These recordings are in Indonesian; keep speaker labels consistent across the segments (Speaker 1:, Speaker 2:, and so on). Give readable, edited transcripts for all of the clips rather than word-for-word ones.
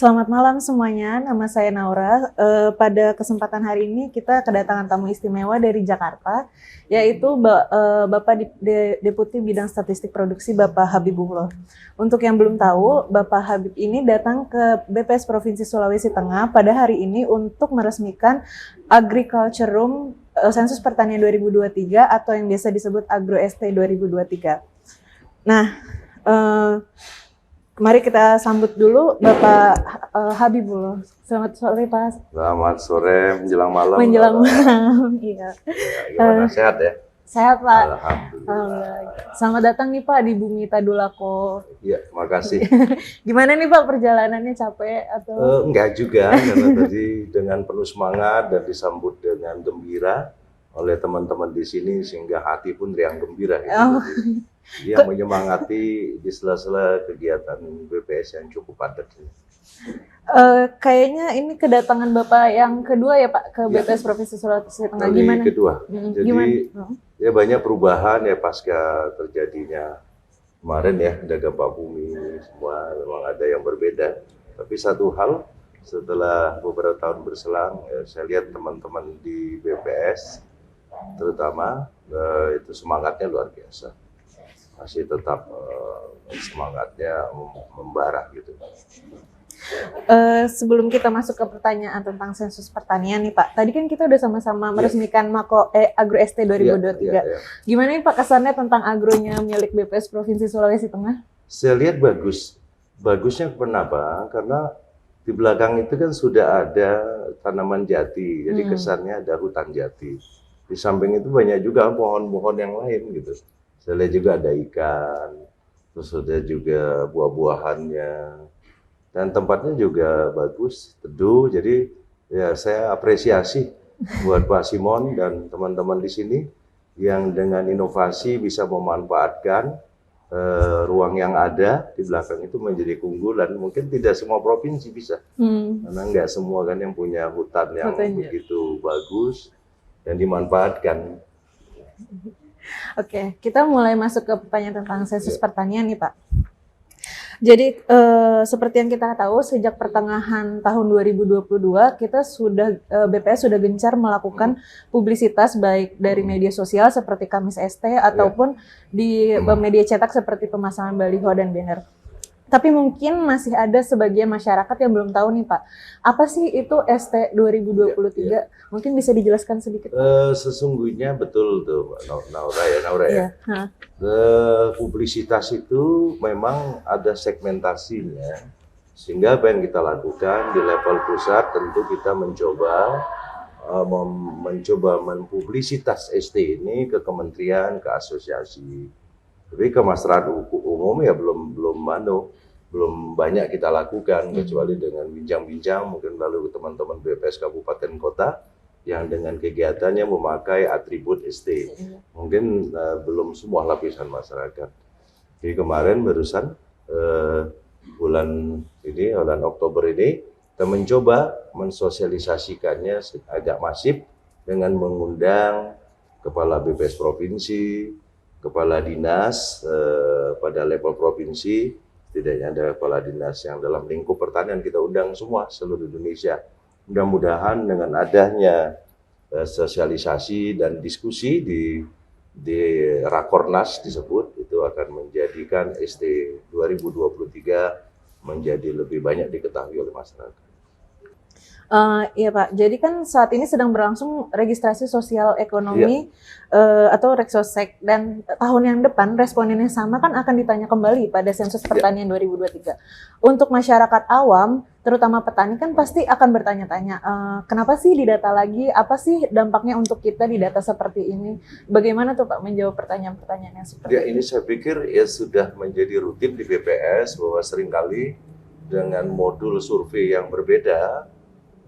Speaker 1: Selamat malam semuanya, nama saya Naura. Pada kesempatan hari ini kita kedatangan tamu istimewa dari Jakarta, yaitu Bapak Deputi Bidang Statistik Produksi Bapak Habibullah. Untuk yang belum tahu, Bapak Habib ini datang ke BPS Provinsi Sulawesi Tengah pada hari ini untuk meresmikan Agriculture Room Sensus Pertanian 2023 atau yang biasa disebut Agro ST 2023. Nah, mari kita sambut dulu Bapak Habibullah. Selamat sore, Pak.
Speaker 2: Selamat sore, menjelang malam.
Speaker 1: Menjelang malam, iya.
Speaker 2: Gimana, sehat ya?
Speaker 1: Sehat, Pak.
Speaker 2: Alhamdulillah.
Speaker 1: Selamat datang nih, Pak, di Bumi Tadulako.
Speaker 2: Iya, makasih.
Speaker 1: Gimana nih, Pak, perjalanannya, capek atau?
Speaker 2: Enggak juga, karena tadi dengan penuh semangat dan disambut dengan gembira oleh teman-teman di sini, sehingga hati pun riang gembira. Gitu.
Speaker 1: Oh.
Speaker 2: Dia menyemangati di sela-sela kegiatan BPS yang cukup padat.
Speaker 1: Kayaknya ini kedatangan Bapak yang kedua ya, Pak, ke BPS Provinsi Sulawesi Tengah. Gimana?
Speaker 2: Kedua. Jadi
Speaker 1: gimana?
Speaker 2: Ya banyak perubahan ya pasca terjadinya kemarin ya, ada gempa bumi, semua memang ada yang berbeda. Tapi satu hal, setelah beberapa tahun berselang, ya, saya lihat teman-teman di BPS terutama itu semangatnya luar biasa. Masih tetap semangatnya membara gitu.
Speaker 1: Sebelum kita masuk ke pertanyaan tentang sensus pertanian nih, Pak. Tadi kan kita udah sama-sama meresmikan Agro ST 2023. Gimana nih, Pak, kesannya tentang agronya milik BPS Provinsi Sulawesi Tengah?
Speaker 2: Saya lihat bagus. Bagusnya kenapa? Karena di belakang itu kan sudah ada tanaman jati. Jadi kesannya ada hutan jati. Di samping itu banyak juga pohon-pohon yang lain gitu. Saya lihat juga ada ikan, terus ada juga buah-buahannya, dan tempatnya juga bagus, teduh. Jadi ya saya apresiasi buat Pak Simon dan teman-teman di sini yang dengan inovasi bisa memanfaatkan ruang yang ada di belakang itu menjadi keunggulan. Mungkin tidak semua provinsi bisa, karena nggak semua kan yang punya hutan yang begitu bagus dan dimanfaatkan.
Speaker 1: Oke, kita mulai masuk ke pertanyaan tentang sensus pertanian nih, Pak. Jadi seperti yang kita tahu, sejak pertengahan tahun 2022 kita BPS sudah gencar melakukan publisitas baik dari media sosial seperti Kamis ST ataupun di media cetak seperti pemasangan baliho dan banner. Tapi mungkin masih ada sebagian masyarakat yang belum tahu nih, Pak. Apa sih itu ST 2023? Mungkin bisa dijelaskan sedikit, Pak?
Speaker 2: Sesungguhnya betul tuh, Naura ya. Publisitas itu memang ada segmentasinya. Sehingga apa yang kita lakukan di level pusat, tentu kita mencoba mempublisitas ST ini ke kementerian, ke asosiasi. Tapi ke masyarakat umum ya belum banyak kita lakukan, kecuali dengan bincang-bincang mungkin lalu teman-teman BPS Kabupaten Kota yang dengan kegiatannya memakai atribut ST. Mungkin belum semua lapisan masyarakat. Jadi kemarin barusan bulan Oktober ini kita mencoba mensosialisasikannya agak masif dengan mengundang kepala BPS provinsi, kepala dinas pada level provinsi, setidaknya ada kepala dinas yang dalam lingkup pertanian kita undang semua seluruh Indonesia. Mudah-mudahan dengan adanya sosialisasi dan diskusi di Rakornas disebut, itu akan menjadikan ST 2023 menjadi lebih banyak diketahui oleh masyarakat.
Speaker 1: Iya, Pak, jadi kan saat ini sedang berlangsung registrasi sosial ekonomi atau Reksosek, dan tahun yang depan respondennya sama kan akan ditanya kembali pada sensus pertanian 2023. Untuk masyarakat awam, terutama petani kan pasti akan bertanya-tanya, kenapa sih didata lagi, apa sih dampaknya untuk kita di data seperti ini? Bagaimana tuh, Pak, menjawab pertanyaan-pertanyaan yang seperti
Speaker 2: ini? Saya pikir ya sudah menjadi rutin di BPS bahwa seringkali dengan modul survei yang berbeda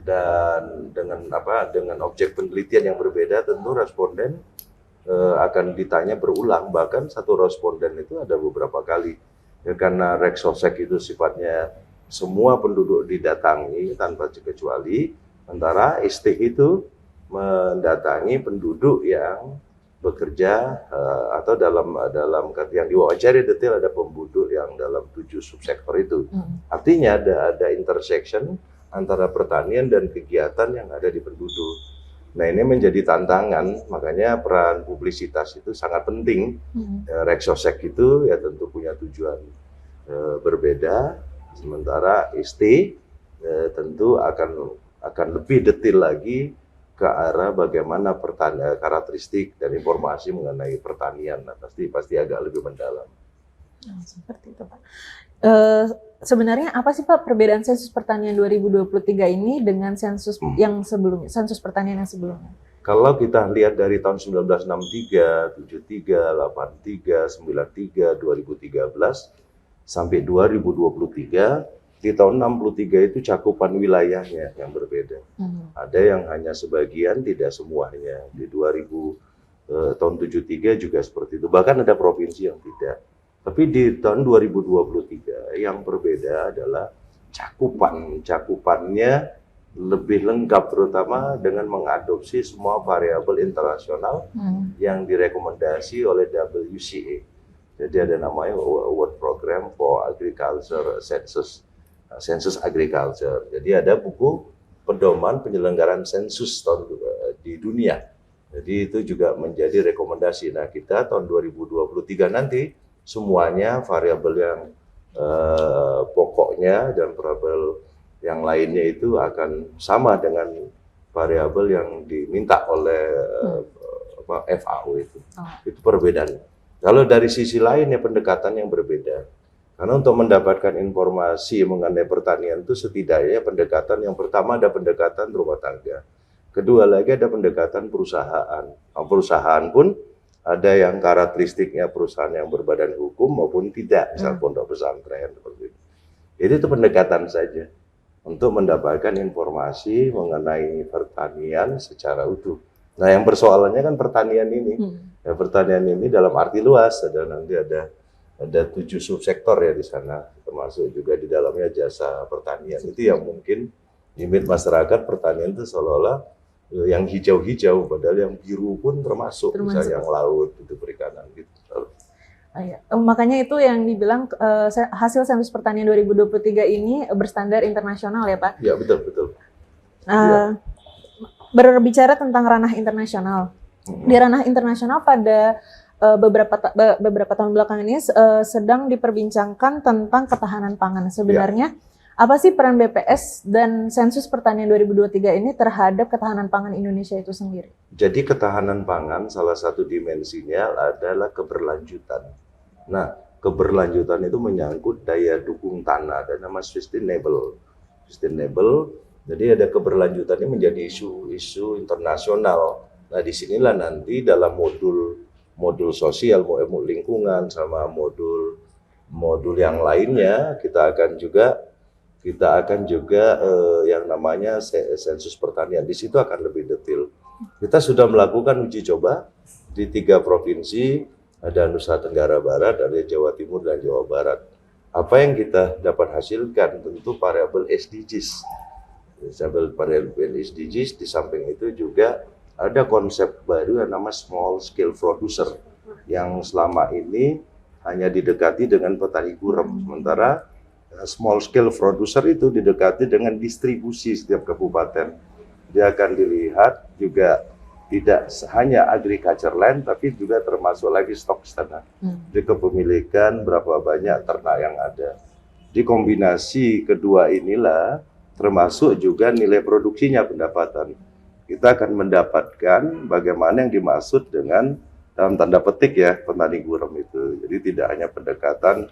Speaker 2: dan dengan objek penelitian yang berbeda, tentu responden akan ditanya berulang, bahkan satu responden itu ada beberapa kali ya, karena Reksosek itu sifatnya semua penduduk didatangi tanpa kecuali, antara ST itu mendatangi penduduk yang bekerja atau dalam yang diwawancari detail ada penduduk yang dalam 7 subsektor itu. Artinya ada intersection antara pertanian dan kegiatan yang ada di penduduk. Nah, ini menjadi tantangan, makanya peran publisitas itu sangat penting. Reksosek itu ya tentu punya tujuan berbeda, sementara ST tentu akan lebih detail lagi ke arah bagaimana karakteristik dan informasi mengenai pertanian. Nah, pasti agak lebih mendalam.
Speaker 1: Seperti itu, Pak. Sebenarnya apa sih, Pak, perbedaan sensus pertanian 2023 ini dengan sensus yang sebelumnya, sensus pertanian yang sebelumnya?
Speaker 2: Kalau kita lihat dari tahun 1963, 73, 83, 93, 2013 sampai 2023, di tahun 63 itu cakupan wilayahnya yang berbeda. Ada yang hanya sebagian, tidak semuanya. Di tahun 73 juga seperti itu. Bahkan ada provinsi yang tidak. Tapi di tahun 2023 yang berbeda adalah cakupannya lebih lengkap, terutama dengan mengadopsi semua variabel internasional yang direkomendasi oleh WCA. Jadi ada namanya World Program for Agriculture Census Agriculture. Jadi ada buku pedoman penyelenggaraan sensus di dunia. Jadi itu juga menjadi rekomendasi. Nah, kita tahun 2023 nanti semuanya variabel yang pokoknya dan variabel yang lainnya itu akan sama dengan variabel yang diminta oleh FAO itu. Itu perbedaannya. Kalau dari sisi lainnya pendekatan yang berbeda. Karena untuk mendapatkan informasi mengenai pertanian itu setidaknya pendekatan yang pertama ada pendekatan rumah tangga. Kedua lagi ada pendekatan perusahaan. Perusahaan pun ada yang karakteristiknya perusahaan yang berbadan hukum maupun tidak, misal pondok pesantren seperti itu. Jadi itu pendekatan saja untuk mendapatkan informasi mengenai pertanian secara utuh. Nah, yang persoalannya kan pertanian ini. Ya, pertanian ini dalam arti luas, ada 7 subsektor ya di sana, termasuk juga di dalamnya jasa pertanian. Itu yang mungkin image masyarakat pertanian itu seolah-olah yang hijau-hijau, padahal yang biru pun termasuk. Misalnya yang laut, itu perikanan gitu.
Speaker 1: Makanya itu yang dibilang hasil sensus pertanian 2023 ini berstandar internasional ya, Pak?
Speaker 2: Ya, betul.
Speaker 1: Berbicara tentang ranah internasional, di ranah internasional pada beberapa tahun belakangan ini sedang diperbincangkan tentang ketahanan pangan. Sebenarnya apa sih peran BPS dan sensus pertanian 2023 ini terhadap ketahanan pangan Indonesia itu sendiri?
Speaker 2: Jadi ketahanan pangan salah satu dimensinya adalah keberlanjutan. Nah, keberlanjutan itu menyangkut daya dukung tanah dan nama sustainable. Jadi ada keberlanjutannya menjadi isu internasional. Nah, disinilah nanti dalam modul sosial, modul lingkungan, sama modul yang lainnya kita akan juga yang namanya sensus pertanian. Di situ akan lebih detail. Kita sudah melakukan uji coba di 3 provinsi, ada Nusa Tenggara Barat, ada Jawa Timur dan Jawa Barat. Apa yang kita dapat hasilkan tentu variabel SDGs. Variabel SDGs, di samping itu juga ada konsep baru yang nama small scale producer yang selama ini hanya didekati dengan petani gurem, sementara small scale producer itu didekati dengan distribusi setiap kabupaten. Dia akan dilihat juga tidak hanya agriculture land, tapi juga termasuk lagi stok tanah. Di kepemilikan berapa banyak ternak yang ada. Di kombinasi kedua inilah termasuk juga nilai produksinya, pendapatan. Kita akan mendapatkan bagaimana yang dimaksud dengan dalam tanda petik ya petani gurem itu. Jadi tidak hanya pendekatan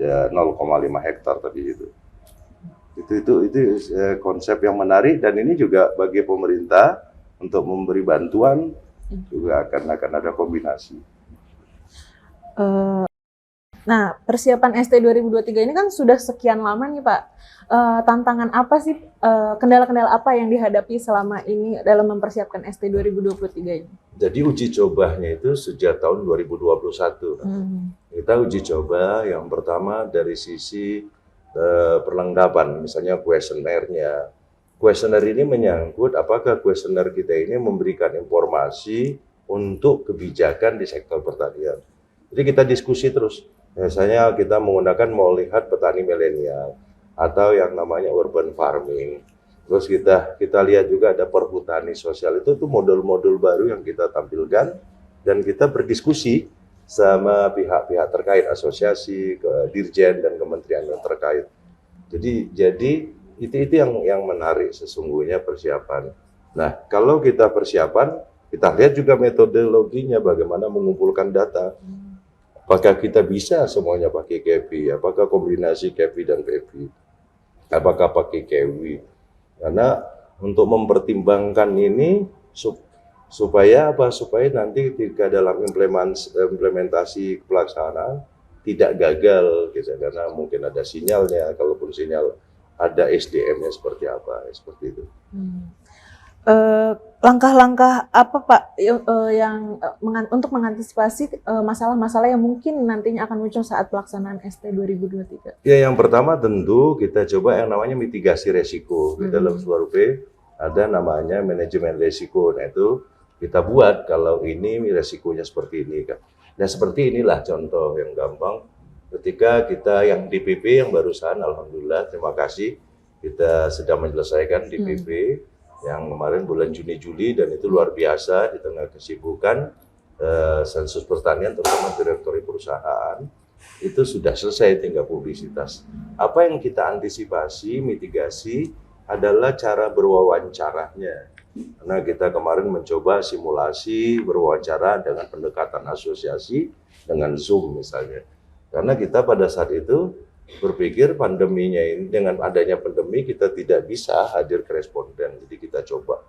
Speaker 2: ya 0,5 hektar tadi itu konsep yang menarik, dan ini juga bagi pemerintah untuk memberi bantuan juga akan ada kombinasi.
Speaker 1: Nah, persiapan ST 2023 ini kan sudah sekian lama nih, Pak. Tantangan apa sih, kendala-kendala apa yang dihadapi selama ini dalam mempersiapkan ST 2023 ini?
Speaker 2: Jadi uji cobanya itu sejak tahun 2021. Kita uji coba yang pertama dari sisi perlengkapan, misalnya kuesionernya. Kuesioner ini menyangkut apakah kuesioner kita ini memberikan informasi untuk kebijakan di sektor pertanian. Jadi kita diskusi terus. Biasanya kita menggunakan mau lihat petani milenial atau yang namanya urban farming. Terus kita lihat juga ada perhutani sosial, itu tuh modul-modul baru yang kita tampilkan dan kita berdiskusi sama pihak-pihak terkait, asosiasi, dirjen dan kementerian yang terkait. Jadi itu yang menarik sesungguhnya persiapan. Nah, kalau kita persiapan, kita lihat juga metodologinya bagaimana mengumpulkan data. Apakah kita bisa semuanya pakai KEPI? Apakah kombinasi KEPI dan PEPI? Apakah pakai KEWI? Karena untuk mempertimbangkan ini supaya nanti ketika dalam implementasi pelaksanaan tidak gagal gitu, karena mungkin ada sinyalnya, kalaupun sinyal ada SDM-nya seperti apa, seperti itu.
Speaker 1: Langkah-langkah apa Pak untuk mengantisipasi masalah-masalah yang mungkin nantinya akan muncul saat pelaksanaan ST 2023?
Speaker 2: Ya, yang pertama tentu kita coba yang namanya mitigasi resiko. Di dalam survei ada namanya manajemen resiko. Nah itu kita buat kalau ini resikonya seperti ini kan. Nah seperti inilah contoh yang gampang. Ketika kita yang DPP yang barusan, alhamdulillah, terima kasih, kita sedang menyelesaikan DPP yang kemarin bulan Juni-Juli, dan itu luar biasa di tengah kesibukan sensus pertanian terutama direktori perusahaan itu sudah selesai, tinggal publisitas. Apa yang kita antisipasi, mitigasi adalah cara berwawancaranya. Karena kita kemarin mencoba simulasi berwawancara dengan pendekatan asosiasi dengan Zoom misalnya. Karena kita pada saat itu berpikir pandeminya ini, dengan adanya pandemi kita tidak bisa hadir ke responden, jadi kita coba.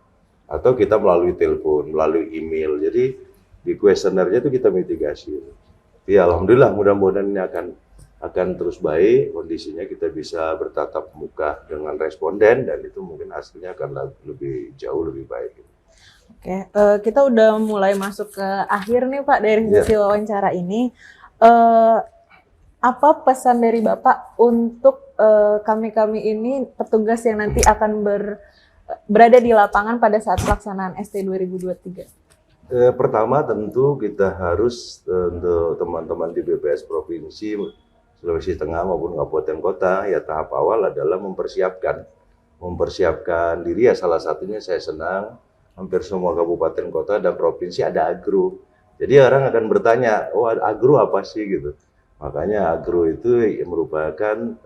Speaker 2: Atau kita melalui telepon, melalui email, jadi di kuesionernya itu kita mitigasi. Ya alhamdulillah mudah-mudahan ini akan terus baik, kondisinya kita bisa bertatap muka dengan responden dan itu mungkin hasilnya akan lebih jauh lebih baik.
Speaker 1: Oke, kita udah mulai masuk ke akhir nih Pak dari sesi wawancara ini. Apa pesan dari Bapak untuk kami-kami ini petugas yang nanti akan berada di lapangan pada saat pelaksanaan ST 2023?
Speaker 2: Pertama tentu kita harus untuk teman-teman di BPS Provinsi Sulawesi Tengah maupun Kabupaten Kota, ya tahap awal adalah mempersiapkan diri. Ya salah satunya saya senang hampir semua kabupaten kota dan provinsi ada agro. Jadi orang akan bertanya, oh agro apa sih gitu. Makanya agro itu merupakan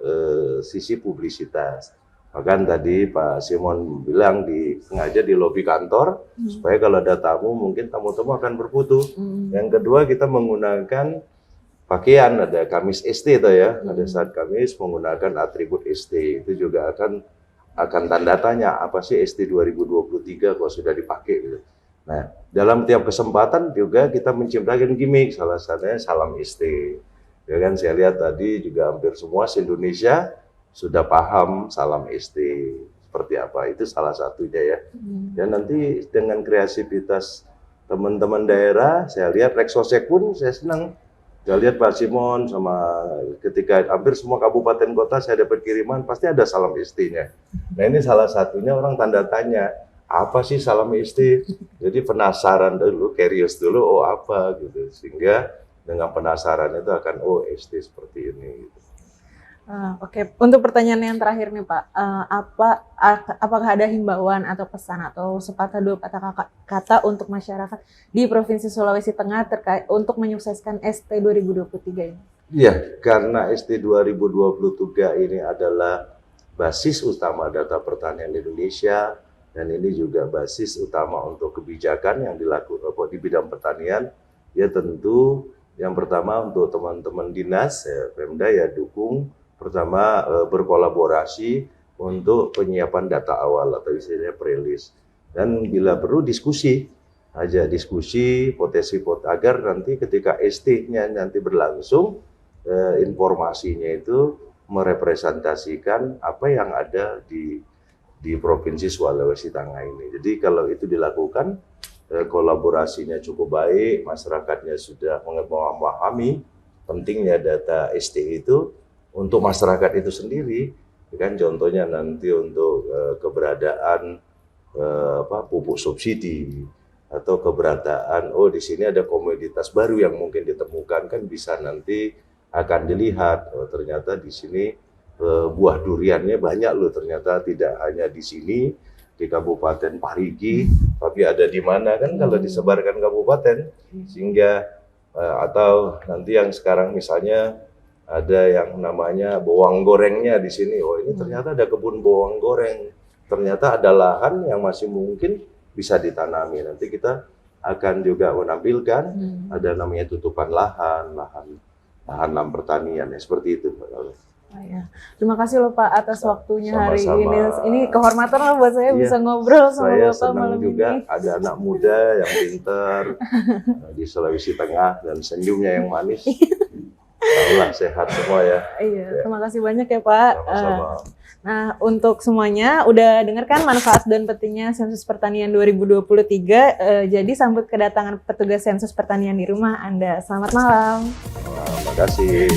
Speaker 2: sisi publisitas. Bahkan tadi Pak Simon bilang sengaja di lobi kantor supaya kalau ada tamu mungkin tamu-tamu akan berfoto. Yang kedua kita menggunakan pakaian, ada kamis ST itu ya. Pada saat Kamis menggunakan atribut ST itu juga akan tanda tanya apa sih ST 2023 kalau sudah dipakai gitu. Nah, dalam tiap kesempatan juga kita menciptakan gimmick, salah satunya salam ST. Ya kan saya lihat tadi juga hampir semua se-Indonesia sudah paham salam ST seperti apa, itu salah satunya ya. Dan nanti dengan kreativitas teman-teman daerah, saya lihat Reksosek pun saya senang. Saya lihat Pak Simon sama ketika hampir semua kabupaten kota saya dapat kiriman pasti ada salam ST-nya. Nah ini salah satunya orang tanda tanya, apa sih salam ST? Jadi penasaran dulu, curious dulu, oh apa gitu, sehingga dengan penasaran itu akan oh ST seperti ini. Gitu.
Speaker 1: Oke, untuk pertanyaan yang terakhir nih Pak, apakah ada himbauan atau pesan atau sepatah dua patah kata untuk masyarakat di Provinsi Sulawesi Tengah terkait untuk menyukseskan ST 2023 ini?
Speaker 2: Iya, karena ST 2023 ini adalah basis utama data pertanian Indonesia dan ini juga basis utama untuk kebijakan yang dilakukan di bidang pertanian. Ya tentu yang pertama untuk teman-teman dinas, Pemda ya dukung. Pertama berkolaborasi untuk penyiapan data awal atau istilahnya pre-list. Dan bila perlu diskusi potensi agar nanti ketika ST-nya nanti berlangsung informasinya itu merepresentasikan apa yang ada di Provinsi Sulawesi Tengah ini. Jadi kalau itu dilakukan kolaborasinya cukup baik, masyarakatnya sudah memahami pentingnya data ST itu untuk masyarakat itu sendiri, kan contohnya nanti untuk keberadaan pupuk subsidi, atau keberadaan, oh di sini ada komoditas baru yang mungkin ditemukan, kan bisa nanti akan dilihat, oh ternyata di sini buah duriannya banyak loh, ternyata tidak hanya di sini di Kabupaten Parigi, tapi ada di mana kan kalau disebarkan kabupaten, sehingga atau nanti yang sekarang misalnya ada yang namanya bawang gorengnya di sini, oh ini ternyata ada kebun bawang goreng, ternyata ada lahan yang masih mungkin bisa ditanami. Nanti kita akan juga menampilkan ada namanya tutupan lahan pertanian ya, seperti itu.
Speaker 1: Oh, ya. Terima kasih loh Pak atas waktunya hari
Speaker 2: Sama-sama.
Speaker 1: ini. Ini kehormatan lah buat saya bisa ngobrol sama
Speaker 2: Saya
Speaker 1: Bapak
Speaker 2: senang
Speaker 1: malam
Speaker 2: juga
Speaker 1: ini.
Speaker 2: ada anak muda yang pintar di Sulawesi Tengah dan senyumnya yang manis. Allah sehat semua ya.
Speaker 1: Iya, terima kasih banyak ya Pak.
Speaker 2: Sama-sama.
Speaker 1: Nah, untuk semuanya udah dengarkan manfaat dan pentingnya sensus pertanian 2023. Jadi sambut kedatangan petugas sensus pertanian di rumah Anda. Selamat malam.
Speaker 2: Terima kasih.